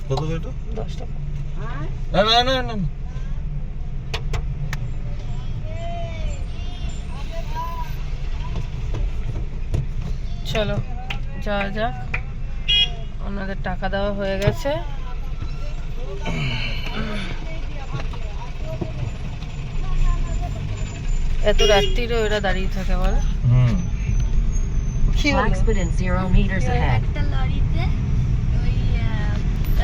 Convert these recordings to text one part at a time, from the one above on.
কত এটা? 10 টাকা। না না না না চলো যাওয়া যাক, ওনাদের টাকা দেওয়া হয়ে গেছে। এত রাত্রিরে ওরা দাঁড়িয়ে থাকে বল। কি হলো? Black in 0 meters ahead. একটা লরিতে ওই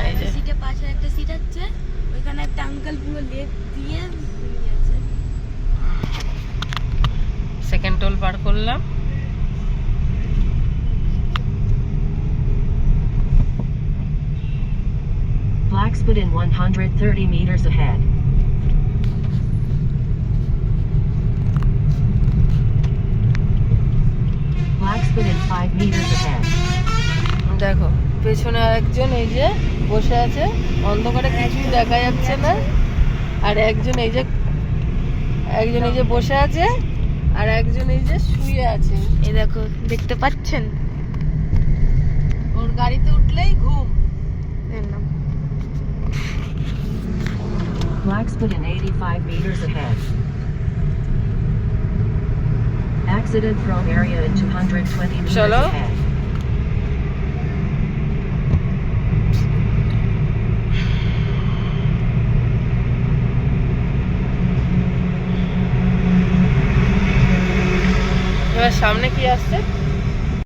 এই যে। সিটে পাশে একটা সিট আছে, ওইখানে একটা আঙ্কেল পুরো লেপ দিয়ে ঘুমিয়ে আছে। সেকেন্ড টোল পার করলাম। Black in 130 meters ahead. Black in 5 meters ahead. দেখো পেছনে আরেকজন এই যে বসে আছে, অন্ধকারে কিছুই দেখা যাচ্ছে না। আর একজন এই যে বসে আছে, আর একজন এই যে শুয়ে আছে। এই দেখো, দেখতে পাচ্ছেন? ওর গাড়িতে উঠলেই ঘুম। Black in 85 meters ahead. Accident prone area in 220 meters Chalo. ahead. এবার সামনে কি আসছে?